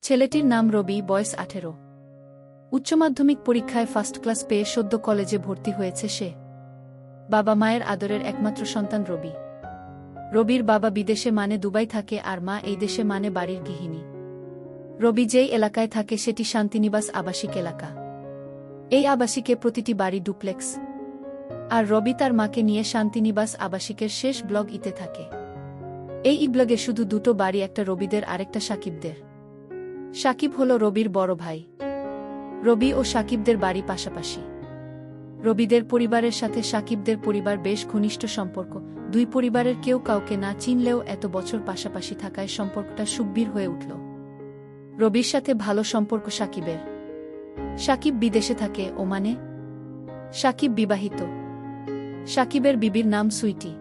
ছেলেটির নাম রবি, বয়স 18। উচ্চ মাধ্যমিক পরীক্ষায় ফার্স্ট ক্লাস পেয়ে সদ্য কলেজে ভর্তি হয়েছে সে। বাবা মায়ের আদরের একমাত্র সন্তান রবি। রবির বাবা বিদেশে মানে দুবাই থাকে আর মা এই দেশে মানে বাড়ির গৃহিণী। রবি যেই এলাকায় থাকে সেটি শান্তিনিবাস আবাসিক এলাকা। এই আবাসিকে প্রতিটি বাড়ি ডুপ্লেক্স। আর রবি তার মাকে নিয়ে শান্তিনিবাস আবাসিকের শেষ ব্লক ইতে থাকে। এই ব্লগে শুধু দুটো বাড়ি, একটা রবিদের আরেকটা সাকিবদের। সাকিব হল রবির বড় ভাই। রবি ও সাকিবদের বাড়ি পাশাপাশি। রবিদের পরিবারের সাথে সাকিবদের পরিবার বেশ ঘনিষ্ঠ সম্পর্ক। দুই পরিবারের কেউ কাউকে না চিনলেও এত বছর পাশাপাশি থাকায় সম্পর্কটা সুগভীর হয়ে উঠল। রবির সাথে ভালো সম্পর্ক সাকিবের। সাকিব বিদেশে থাকে, ওমানে। সাকিব বিবাহিত। সাকিবের বিবির নাম সুইটি।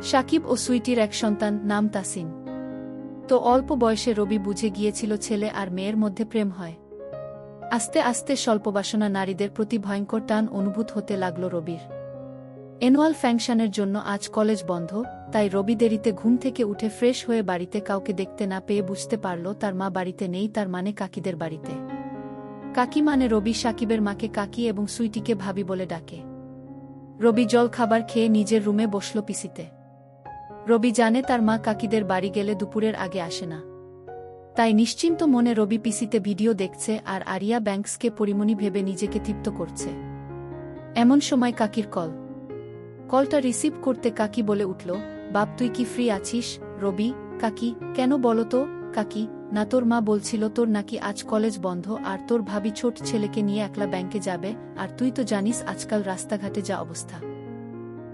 সাকিব ও সুইটির এক সন্তান, নাম তাসিন। তো অল্প বয়সে রবি বুঝে গিয়েছিল ছেলে আর মেয়ের মধ্যে প্রেম হয়। আস্তে আস্তে স্বল্পবাসনা নারীদের প্রতি ভয়ঙ্কর টান অনুভূত হতে লাগল রবির। অ্যানুয়াল ফাংশনের জন্য আজ কলেজ বন্ধ, তাই রবি দেরিতে ঘুম থেকে উঠে ফ্রেশ হয়ে বাড়িতে কাউকে দেখতে না পেয়ে বুঝতে পারল তার মা বাড়িতে নেই, তার মানে কাকিদের বাড়িতে। কাকি মানে রবি সাকিবের মাকে কাকি এবং সুইটিকে ভাবি বলে ডাকে। রবি জল খাবার খেয়ে নিজের রুমে বসল পিসিতে। রবি জানে তার মা কাকিদের বাড়ি গেলে দুপুরের আগে আসে না। তাই নিশ্চিন্ত মনে রবি পিসিতে ভিডিও দেখছে আর আরিয়া ব্যাংকসকে পরিমণি ভেবে নিজেকে তৃপ্ত করছে। এমন সময় কাকির কল। কলটা রিসিভ করতে কাকি বলে উঠল, বাপ তুই কি ফ্রি আছিস? রবি, কাকি, কেন বলো তো? কাকি, না তোর মা বলছিল তোর নাকি আজ কলেজ বন্ধ আর তোর ভাবি ছোট ছেলেকে নিয়ে একলা ব্যাংকে যাবে, আর তুই তো জানিস আজকাল রাস্তাঘাটে যা অবস্থা।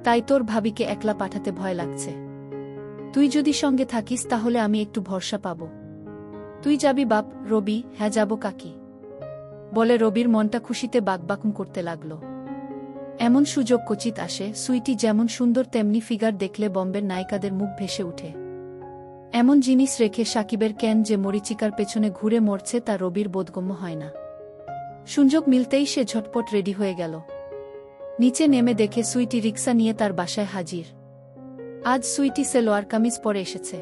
তাই তোর ভাবিকে একলা পাঠাতে ভয় লাগছে। তুই যদি সঙ্গে থাকিস তাহলে আমি একটু ভরসা পাব। তুই যাবি বাপ? রবি, হ্যাঁ যাব কাকি বলে রবির মনটা খুশিতে বাকবাকুম করতে লাগল। এমন সুযোগ কচিত আসে। সুইটি যেমন সুন্দর তেমনি ফিগার দেখলে বম্বের নায়িকাদের মুখ ভেসে উঠে। এমন জিনিস রেখে সাকিবের কেন যে মরিচিকার পেছনে ঘুরে মরছে তা রবির বোধগম্য হয় না। সুযোগ মিলতেই সে ঝটপট রেডি হয়ে গেল। নিচে নেমে দেখে সুইটি রিক্সা নিয়ে তার বাসায় হাজির। আজ সুইটি সেলোয়ার কামিজ পরে এসেছে।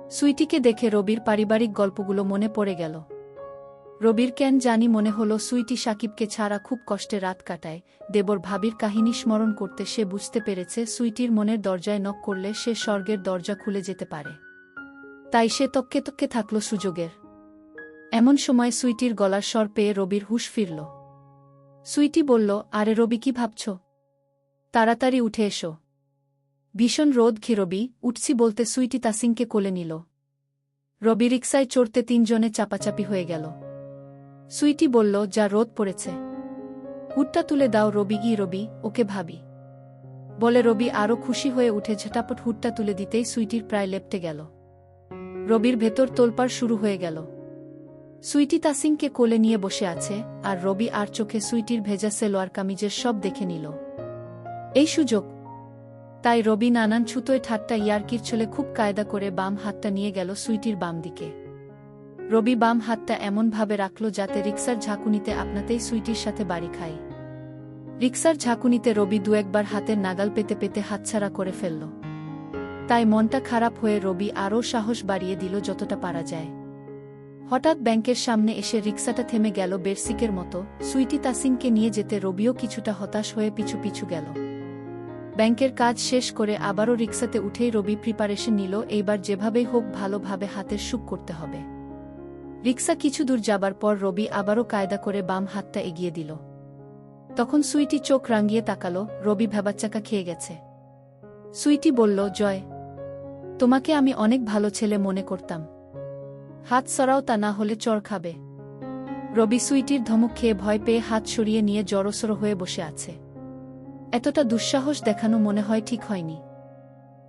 সুইটিকে দেখে রবির পারিবারিক গল্পগুলো মনে পড়ে গেল। রবির কেন জানি মনে হলো সুইটি সাকিবকে ছাড়া খুব কষ্টে রাত কাটায়। দেবর ভাবির কাহিনী স্মরণ করতে সে বুঝতে পেরেছে সুইটির মনের দরজায় নক করলে সে স্বর্গের দরজা খুলে যেতে পারে। তাই সে তককে তককে থাকল সুযোগের। এমন সময় সুইটির গলার স্বর পেয়ে রবির হুঁশ ফিরল। সুইটি বলল, আরে রবি, কি ভাবছ? তাড়াতাড়ি উঠে এসো। ভীষণ রোদ ঘি। রবি, উঠছি বলতে সুইটি তাসিনকে কোলে নিল। রবি রিক্সায় চড়তে তিনজনে চাপাচাপি হয়ে গেল। সুইটি বলল, যা রোদ পড়েছে, হুডটা তুলে দাও। রবি, রবি, ওকে ভাবি বলে রবি আরও খুশি হয়ে উঠে ঝটাপট হুডটা তুলে দিতেই সুইটির প্রায় লেপ্টে গেল। রবির ভেতর তোলপাড় শুরু হয়ে গেল। সুইটি তাসিনকে কোলে নিয়ে বসে আছে আর রবি আর চোখে সুইটির ভেজা সেলোয়ার কামিজের সব দেখে নিল। এই সুযোগ। তাই রবি নানান ছুতোয় ঠাট্টা ইয়ার্কির ছলে খুব কায়দা করে বাম হাতটা নিয়ে গেল সুইটির বাম দিকে। রবি বাম হাতটা এমনভাবে রাখল যাতে রিক্সার ঝাঁকুনিতে আপনাতেই সুইটির সাথে বাড়ি খায়। রিক্সার ঝাঁকুনিতে রবি দু একবার হাতের নাগাল পেতে পেতে হাতছাড়া করে ফেলল। তাই মনটা খারাপ হয়ে রবি আরও সাহস বাড়িয়ে দিল যতটা পারা যায়। হঠাৎ ব্যাংকের সামনে এসে রিক্সাটা থেমে গেল বেরসিকের মতো। সুইটি তাসিনকে নিয়ে যেতে রবিও কিছুটা হতাশ হয়ে পিছু পিছু গেল। ব্যাংকের কাজ শেষ করে আবারও রিক্সাতে উঠেই রবি প্রিপারেশন নিল, এইবার যেভাবেই হোক ভালোভাবে হাতের সুখ করতে হবে। রিক্সা কিছু দূর যাবার পর রবি আবারও কায়দা করে বাম হাতটা এগিয়ে দিল। তখন সুইটি চোখ রাঙিয়ে তাকালো। রবি ভ্যাবাচ্চাকা খেয়ে গেছে। সুইটি বলল, জয়, তোমাকে আমি অনেক ভালো ছেলে মনে করতাম। হাত সরাও, তা না হলে চড় খাবে। রবি সুইটির ধমক খেয়ে ভয় পেয়ে হাত সরিয়ে নিয়ে জড়সড় হয়ে বসে আছে। এতটা দুঃসাহস দেখানো মনে হয় ঠিক হয়নি।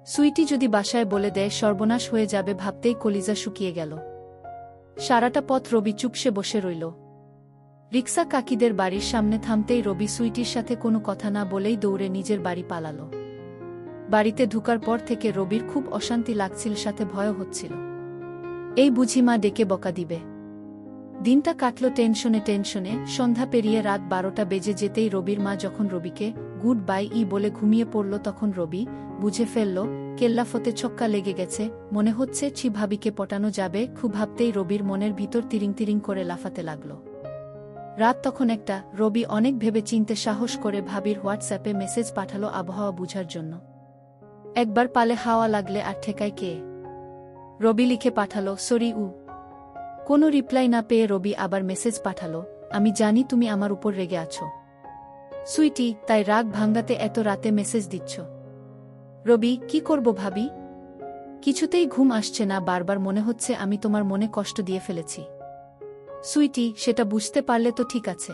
সুইটি যদি বাসায় বলে দেয় সর্বনাশ হয়ে যাবে ভাবতেই কলিজা শুকিয়ে গেল। সারাটা পথ রবি চুপসে বসে রইল। রিক্সা কাকিদের বাড়ির সামনে থামতেই রবি সুইটির সাথে কোনো কথা না বলেই দৌড়ে নিজের বাড়ি পালালো। বাড়িতে ঢুকার পর থেকে রবির খুব অশান্তি লাগছিল, সাথে ভয় হচ্ছিল। এই বুঝি মা ডেকে বকা দিবে। দিনটা কাটল টেনশনে টেনশনে। সন্ধ্যা পেরিয়ে রাত 12টা বেজে যেতেই রবির মা যখন রবিকে গুড বাই বলে ঘুমিয়ে পড়ল তখন রবি বুঝে ফেলল কেল্লাফতে ছক্কা লেগে গেছে, মনে হচ্ছে ভাবিকে পটানো যাবে। খুব ভাবতেই রবির মনের ভিতর তিরিং তিরিং করে লাফাতে লাগল। রাত তখন একটা। রবি অনেক ভেবে চিনতে সাহস করে ভাবির হোয়াটসঅ্যাপে মেসেজ পাঠালো আবহাওয়া বুঝার জন্য। একবার পালে হাওয়া লাগলে আর ঠেকায় কে? রবি লিখে পাঠালো, সরি উ। কোনো রিপ্লাই না পেয়ে রবি আবার মেসেজ পাঠালো, আমি জানি তুমি আমার উপর রেগে আছো সুইটি, তাই রাগ ভাঙ্গাতে এত রাতে মেসেজ দিচ্ছ। রবি, কি করব ভাবি? কিছুতেই ঘুম আসছে না, বারবার মনে হচ্ছে আমি তোমার মনে কষ্ট দিয়ে ফেলেছি। সুইটি, সেটা বুঝতে পারলে তো ঠিক আছে।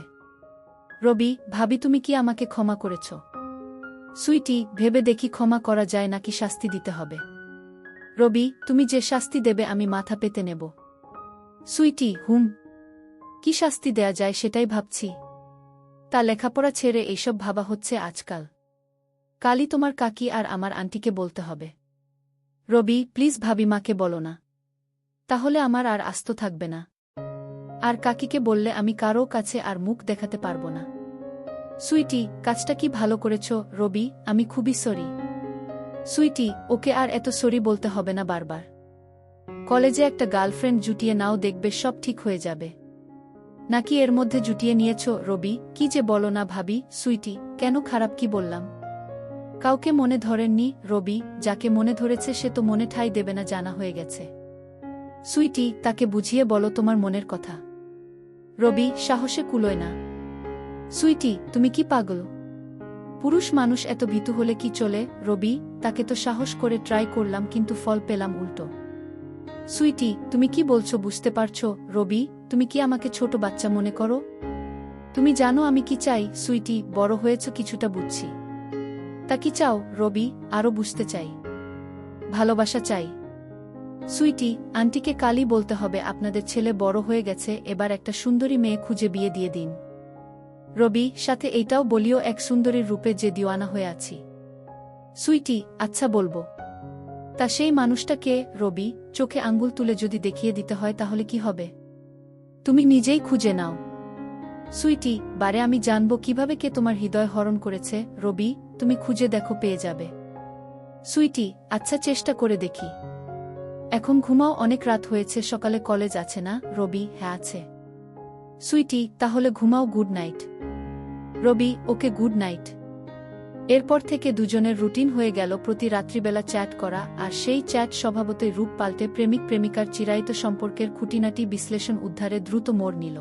রবি, ভাবি তুমি কি আমাকে ক্ষমা করেছ? সুইটি, ভেবে দেখি ক্ষমা করা যায় নাকি শাস্তি দিতে হবে। রবি, তুমি যে শাস্তি দেবে আমি মাথা পেতে নেব। সুইটি, কি শাস্তি দেয়া যায় সেটাই ভাবছি। তা লেখাপড়া ছেড়ে এইসব ভাবা হচ্ছে আজকাল। কালই তোমার কাকি আর আমার আন্টিকে বলতে হবে। রবি, প্লিজ ভাবি মাকে বলো না, তাহলে আমার আর আস্ত থাকবে না। আর কাকিকে বললে আমি কারো কাছে আর মুখ দেখাতে পারবো না। সুইটি, কাজটা কি ভালো করেছ রবি, আমি খুবই সরি। সুইটি, ওকে আর এত সরি বলতে হবে না বারবার। কলেজে একটা গার্লফ্রেন্ড জুটিয়ে নাও, দেখবে সব ঠিক হয়ে যাবে। নাকি এর মধ্যে জুটিয়ে নিয়েছ? রবি, কি যে বলো না ভাবি। সুইটি, কেন, খারাপ কি বললাম? কাউকে মনে ধরেননি রবি, যাকে মনে ধরেছে সে তো মনে ঠাঁই দেবে না, জানা হয়ে গেছে। সুইটি, তাকে বুঝিয়ে বলো তোমার মনের কথা। রবি, সাহসে কুলোয় না। সুইটি, তুমি কি পাগল? পুরুষ মানুষ এত ভীতু হলে কি চলে? রবি, তাকে তো সাহস করে ট্রাই করলাম কিন্তু ফল পেলাম উল্টো। সুইটি, তুমি কি বলছো বুঝতে পারছো? রবি, তুমি কি আমাকে ছোট বাচ্চা মনে করো? তুমি জানো আমি কি চাই? সুইটি, বড় হয়েছ কিছুটা বুঝছি। তা কি চাও? রবি, আরও বুঝতে চাই। ভালোবাসা চাই। সুইটি, আন্টিকে কালই বলতে হবে আপনাদের ছেলে বড় হয়ে গেছে, এবার একটা সুন্দরী মেয়ে খুঁজে বিয়ে দিয়ে দিন। রবি, সাথে এইটাও বলিও এক সুন্দরীর রূপে যে দিওয়ানা হয়ে আছি। সুইটি, আচ্ছা বলবো। তা সেই মানুষটা কে? রবি, চোখে আঙ্গুল তুলে যদি দেখিয়ে দিতে হয় তাহলে কি হবে? তুমি নিজেই খুঁজে নাও। সুইটি, বারে আমি জানবো কিভাবে কে তোমার হৃদয় হরণ করেছে। রবি, তুমি খুঁজে দেখো, পেয়ে যাবে। সুইটি, আচ্ছা চেষ্টা করে দেখি। এখন ঘুমাও, অনেক রাত হয়েছে, সকালে কলেজ আছে না? রবি, হ্যাঁ আছে। সুইটি, তাহলে ঘুমাও, গুড নাইট। রবি, ওকে, গুড নাইট। এরপর থেকে দুজনের রুটিন হয়ে গেল প্রতি রাত্রিবেলা চ্যাট করা, আর সেই চ্যাট স্বভাবতই রূপ পাল্টে প্রেমিক প্রেমিকার চিরায়িত সম্পর্কের খুঁটিনাটি বিশ্লেষণ উদ্ধারে দ্রুত মোড় নিল।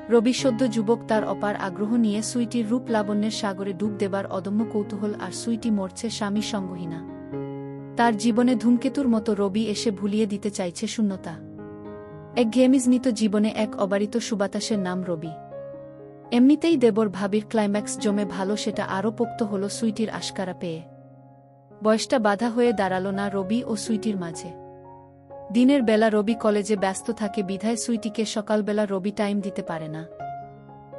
রবি সদ্য যুবক, তার অপার আগ্রহ নিয়ে সুইটির রূপ লাবণ্যের সাগরে ডুব দেবার অদম্য কৌতূহল, আর সুইটি মরছে স্বামী সঙ্গহীনা। তার জীবনে ধূমকেতুর মতো রবি এসে ভুলিয়ে দিতে চাইছে শূন্যতা। একঘেয়েমিজনিত জীবনে এক অবারিত সুবাতাসের নাম রবি। এমনিতেই দেবর ভাবির ক্লাইম্যাক্স জমে ভালো, সেটা আরও পোক্ত হল সুইটির আশকারা পেয়ে। বয়সটা বাধা হয়ে দাঁড়াল না রবি ও সুইটির মাঝে। দিনের বেলা রবি কলেজে ব্যস্ত থাকে বিধায় সুইটিকে সকালবেলা রবি টাইম দিতে পারে না।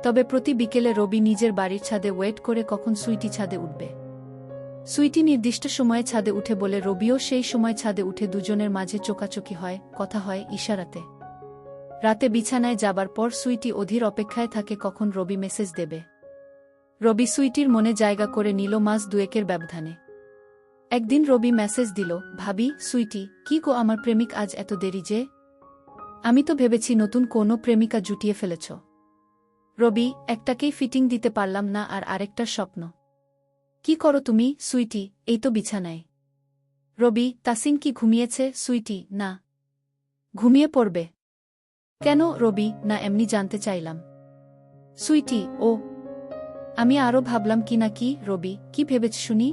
তবে প্রতি বিকেলে রবি নিজের বাড়ির ছাদে ওয়েট করে কখন সুইটি ছাদে উঠবে। সুইটি নির্দিষ্ট সময়ে ছাদে উঠে বলে রবিও সেই সময় ছাদে উঠে, দুজনের মাঝে চোকাচোকি হয়, কথা হয় ইশারাতে। রাতে বিছানায় যাবার পর সুইটি অধীর অপেক্ষায় থাকে কখন রবি মেসেজ দেবে। রবি সুইটির মনে জায়গা করে নিল মাস দুয়েকের ব্যবধানে। একদিন রবি মেসেজ দিল, ভাবি, সুইটি, কি গো আমার প্রেমিক আজ এত দেরি যে? আমি তো ভেবেছি নতুন কোনো প্রেমিকা জুটিয়ে ফেলেছ। রবি, একটাকেই ফিটিং দিতে পারলাম না, আর আরেকটার স্বপ্ন। কি করো তুমি? সুইটি, এই তো বিছানায়। রবি, তাসিন কি ঘুমিয়েছে? সুইটি, না। ঘুমিয়ে পড়বে কেন? রবি, না, এমনি জানতে চাইলাম। সুইটি, ও, আমি আরও ভাবলাম কি না কি। রবি, কি ভেবেছ শুনি?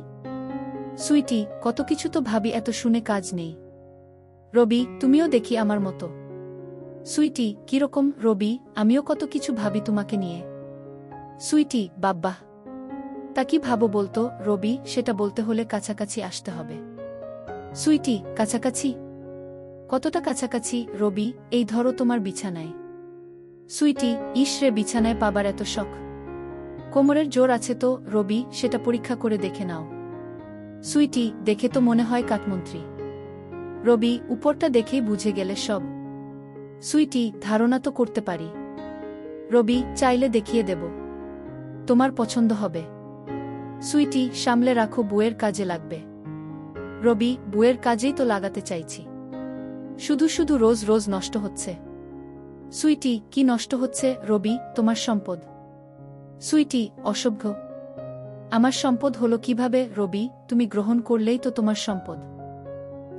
সুইটি, কত কিছু তো ভাবি, এত শুনে কাজ নেই। রবি, তুমিও দেখি আমার মতো। সুইটি, কিরকম? রবি, আমিও কত কিছু ভাবি তোমাকে নিয়ে। সুইটি, বাব্বাহ, তা কি ভাবো বলতো? রবি, সেটা বলতে হলে কাছাকাছি আসতে হবে। সুইটি, কাছাকাছি? কতটা কাছাকাছি? রবি, এই ধরো তোমার বিছানায়। সুইটি, ইসরে, বিছানায় পাবার এত শখ? কোমরের জোর আছে তো? রবি, সেটা পরীক্ষা করে দেখে নাও। সুইটি, দেখে তো মনে হয় কাঠমন্ত্রী। রবি, উপরটা দেখেই বুঝে গেলে সব। সুইটি, ধারণা তো করতে পারি। রবি, চাইলে দেখিয়ে দেব, তোমার পছন্দ হবে। সুইটি, সামলে রাখো, বউয়ের কাজে লাগবে। রবি, বুয়ের কাজেই তো লাগাতে চাইছি। শুধু শুধু রোজ রোজ নষ্ট হচ্ছে। সুইটি, কি নষ্ট হচ্ছে? রবি, তোমার সম্পদ। সুইটি, অসভ্য। আমার সম্পদ হলো কিভাবে? রবি, তুমি গ্রহণ করলেই তো তোমার সম্পদ।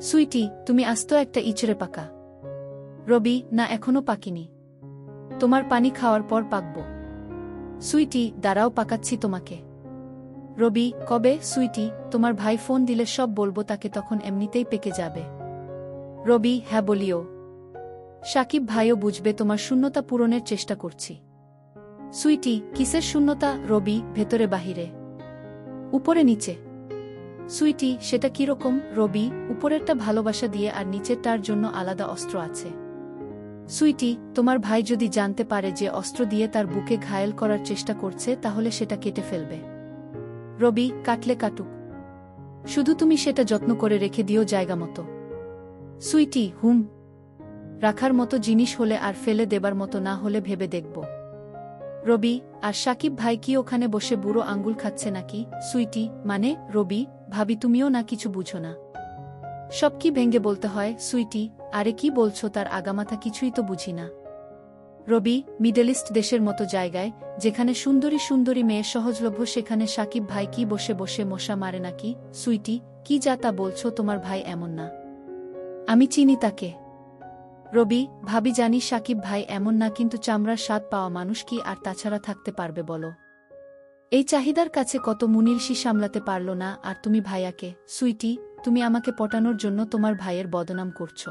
সুইটি, তুমি আস্ত একটা ইচড়ে পাকা। রবি, না, এখনো পাকিনি। তোমার পানি খাওয়ার পর পাকব। সুইটি, দাঁড়াও, পাকাচ্ছি তোমাকে। রবি, কবে? সুইটি, তোমার ভাই ফোন দিলে সব বলবো তাকে, তখন এমনিতেই পেকে যাবে। রবি, হ্যাঁ বলিও। সাকিব ভাইও বুঝবে তোমার শূন্যতা পূরণের চেষ্টা করছি। সুইটি, কিসের শূন্যতা? রবি, ভেতরে বাহিরে, উপরে নিচে। সুইটি, সেটা কিরকম? রবি, উপরেরটা ভালোবাসা দিয়ে আর নিচেরটার জন্য আলাদা অস্ত্র আছে। সুইটি, তোমার ভাই যদি জানতে পারে যে অস্ত্র দিয়ে তার বুকে ঘায়েল করার চেষ্টা করছে, তাহলে সেটা কেটে ফেলবে। রবি, কাটলে কাটুক, শুধু তুমি সেটা যত্ন করে রেখে দিও জায়গা মতো। সুইটি, হুম। রাখার মতো জিনিস হলে আর ফেলে দেবার মতো না হলে ভেবে দেখব। রবি, আর সাকিব ভাই কি ওখানে বসে বুড়ো আঙ্গুল খাচ্ছে নাকি? সুইটি, মানে? রবি, ভাবি তুমিও না কিছু বুঝো না। সব কি ভেঙ্গে বলতে হয়? সুইটি, আরে কি বলছো, তার আগামাথা কিছুই তো বুঝি না। রবি, মিডল ইস্ট দেশের মতো জায়গায়, যেখানে সুন্দরী সুন্দরী মেয়ে সহজলভ্য, সেখানে সাকিব ভাই কি বসে বসে মশা মারে নাকি? সুইটি, কি যা তা বলছো, তোমার ভাই এমন না। আমি চিনি তাকে। রবি, ভাবি জানি সাকিব ভাই এমন না, কিন্তু চামড়ার স্বাদ পাওয়া মানুষ কি আর তাছাড়া থাকতে পারবে বলো? এই চাহিদার কাছে কত মুনিলসি সামলাতে পারল না, আর তুমি ভাইয়াকে। সুইটি, তুমি আমাকে পটানোর জন্য তোমার ভাইয়ের বদনাম করছো।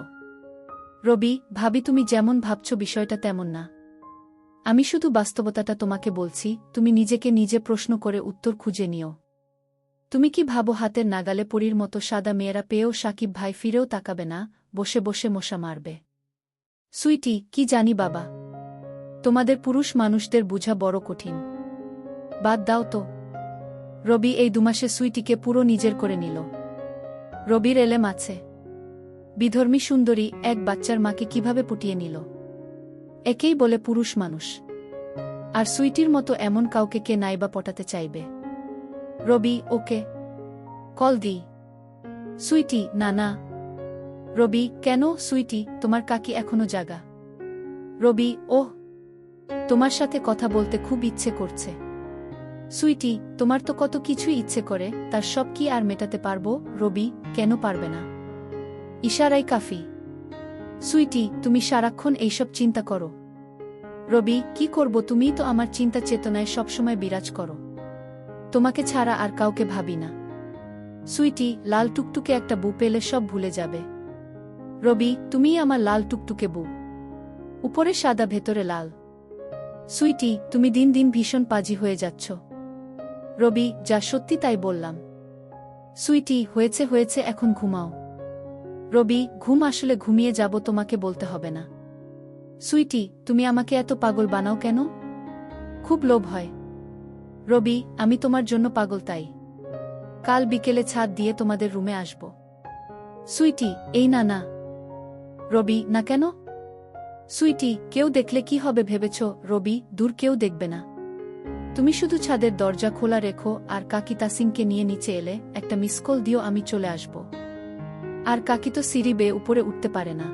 রবি, ভাবি তুমি যেমন ভাবছ বিষয়টা তেমন না। আমি শুধু বাস্তবতাটা তোমাকে বলছি, তুমি নিজেকে নিজে প্রশ্ন করে উত্তর খুঁজে নিও। তুমি কি ভাবো হাতের নাগালে পরীর মতো সাদা মেয়েরা পেয়েও সাকিব ভাই ফিরেও তাকাবে না, বসে বসে মশা মারবে? সুইটি, কি জানি বাবা, তোমাদের পুরুষ মানুষদের বুঝা বড় কঠিন। বাদ দাও তো। রবি এই দুমাসে সুইটিকে পুরো নিজের করে নিল। রবির এলেম আছে। বিধর্মী সুন্দরী এক বাচ্চার মাকে কিভাবে পুটিয়ে নিল। একেই বলে পুরুষ মানুষ। আর সুইটির মতো এমন কাউকে কে নাইবা পটাতে চাইবে? রবি, ওকে কল দি। সুইটি, না না। রবি, কেন? সুইটি, তোমার কাকি এখনো জাগা। রবি, ওহ, তোমার সাথে কথা বলতে খুব ইচ্ছে করছে। সুইটি, তোমার তো কত কিছুই ইচ্ছে করে, তার সব কি আর মেটাতে পারবো? রবি, কেন পারবে না? ইশারাই কাফি। সুইটি, তুমি সারাক্ষণ এইসব চিন্তা করো। রবি, কি করব, তুমিই তো আমার চিন্তা চেতনায় সবসময় বিরাজ করো। তোমাকে ছাড়া আর কাউকে ভাবি না। সুইটি, লাল টুকটুকে একটা বউ পেলে সব ভুলে যাবে। রবি, তুমিই আমার লাল টুকটুকে বউ। উপরে সাদা, ভেতরে লাল। সুইটি, তুমি দিন দিন ভীষণ পাজি হয়ে যাচ্ছ। রবি, যা সত্যি তাই বললাম। সুইটি, হয়েছে হয়েছে, এখন ঘুমাও। রবি, ঘুম আসলে ঘুমিয়ে যাব, তোমাকে বলতে হবে না। সুইটি, তুমি আমাকে এত পাগল বানাও কেন? খুব লোভ হয়। রবি, আমি তোমার জন্য পাগল, তাই কাল বিকেলে ছাদ দিয়ে তোমাদের রুমে আসব। সুইটি, এই না না। রবি, না কেন? সুইটি, কেউ দেখলে কি হবে ভেবেছ? রবি, দূর, কেউ দেখবে না। তুমি শুধু ছাদের দরজা খোলা রেখো, আর কাকি তাসিনকে নিয়ে নিচে এলে একটা মিস কল দিও, আমি চলে আসব। আর কাকি তো সিঁড়ি বেয়ে উপরে উঠতে পারে না।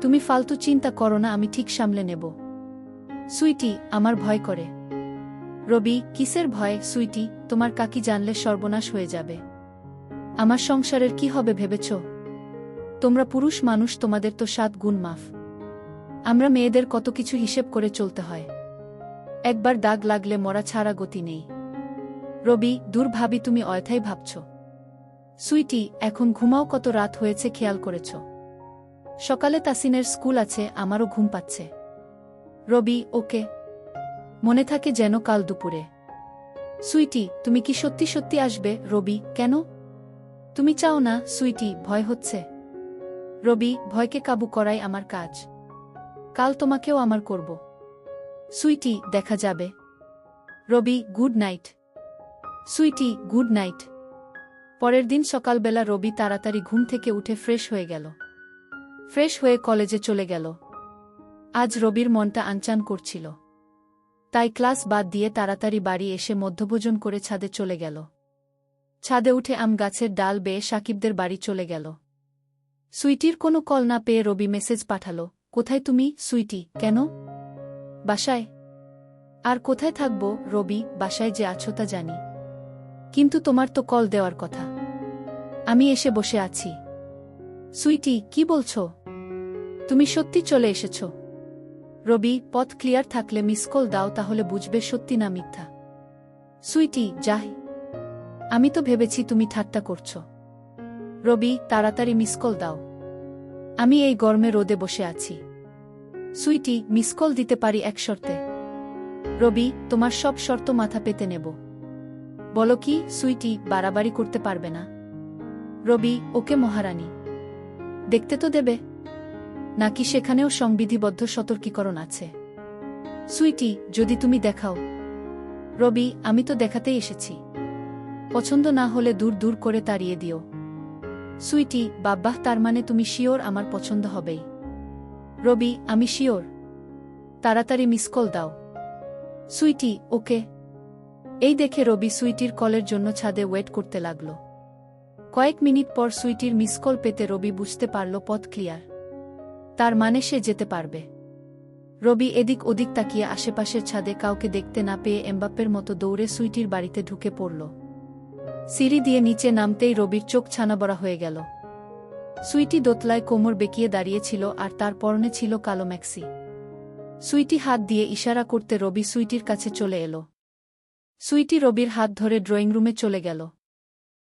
তুমি ফালতু চিন্তা করো না, আমি ঠিক সামলে নেব। সুইটি, আমার ভয় করে। রবি, কিসের ভয়? সুইটি, তোমার কাকি জানলে সর্বনাশ হয়ে যাবে। আমার সংসারের কি হবে ভেবেছ? তোমরা পুরুষ মানুষ, তোমাদের তো 7 গুণ মাফ। আমরা মেয়েদের কত কিছু হিসেব করে চলতে হয়। একবার দাগ লাগলে মরা ছাড়া গতি নেই। রবি, দূর ভাবি, তুমি অয়থাই ভাবছ। সুইটি, এখন ঘুমাও, কত রাত হয়েছে খেয়াল করেছ? সকালে তাসিনের স্কুল আছে, আমারও ঘুম পাচ্ছে। রবি, ওকে, মনে থাকে যেন কাল দুপুরে। সুইটি, তুমি কি সত্যি সত্যি আসবে? রবি, কেন? তুমি চাও না? সুইটি, ভয় হচ্ছে। রবি, ভয়কে কাবু করাই আমার কাজ। কাল তোমাকেও আমার করব। সুইটি, দেখা যাবে। Rabi, good night. Sweety, good night. পরের দিন সকালবেলা রবি তাড়াতাড়ি ঘুম থেকে উঠে ফ্রেশ হয়ে গেল। ফ্রেশ হয়ে কলেজে চলে গেল। আজ রবির মনটা আনচান করছিল। তাই ক্লাস বাদ দিয়ে তাড়াতাড়ি বাড়ি এসে মধ্যভোজন করে ছাদে চলে গেল। ছাদে উঠে আম গাছের ডাল বেয়ে সাকিবদের বাড়ি চলে গেল। সুইটির কোনো কল না পেয়ে রবি মেসেজ পাঠালো, কোথায় তুমি, সুইটি? কেন? বাসায়। আর কোথায় থাকব রবি, বাসায় যে আছো তা জানি, কিন্তু তোমার তো কল দেওয়ার কথা। আমি এসে বসে আছি। সুইটি, কি বলছো? তুমি সত্যি চলে এসেছ? রবি, পথ ক্লিয়ার থাকলে মিস কল দাও, তাহলে বুঝবে সত্যি না মিথ্যা। সুইটি, যাই। আমি তো ভেবেছি তুমি ঠাট্টা করছো। রবি, তাড়াতাড়ি মিস কল দাও। আমি এই গরমে রোদে বসে আছি। সুইটি, মিস কল দিতে পারি এক শর্তে। রবি, তোমার সব শর্ত মাথা পেতে নেব। বলো কি সুইটি, বাড়াবাড়ি করতে পারবে না? রবি, ওকে মহারানী। দেখতে তো দেবে নাকি সেখানেও সংবিধিবদ্ধ সতর্কীকরণ আছে? সুইটি, যদি তুমি দেখাও। রবি, আমি তো দেখাতেই এসেছি। পছন্দ না হলে দূর দূর করে তাড়িয়ে দিও। সুইটি, বাব্বাহ, তার মানে তুমি শিওর আমার পছন্দ হবেই? রবি, আমি শিওর। তাড়াতাড়ি মিস কল দাও। সুইটি, ওকে। এই দেখে রবি সুইটির কলের জন্য ছাদে ওয়েট করতে লাগল। কয়েক মিনিট পর সুইটির মিস কল পেতে রবি বুঝতে পারল পথ ক্লিয়ার। তার মানে সে যেতে পারবে। রবি এদিক ওদিক তাকিয়ে আশেপাশের ছাদে কাউকে দেখতে না পেয়ে এমবাপ্পের মতো দৌড়ে সুইটির বাড়িতে ঢুকে পড়ল। সিঁড়ি দিয়ে নিচে নামতেই রবির চোখ ছানাবড়া হয়ে গেল। সুইটি দোতলায় কোমর বেঁকিয়ে দাঁড়িয়েছিল আর তার পরনে ছিল কালো ম্যাক্সি। সুইটি হাত দিয়ে ইশারা করতে রবি সুইটির কাছে চলে এল। সুইটি রবির হাত ধরে ড্রয়িং রুমে চলে গেল।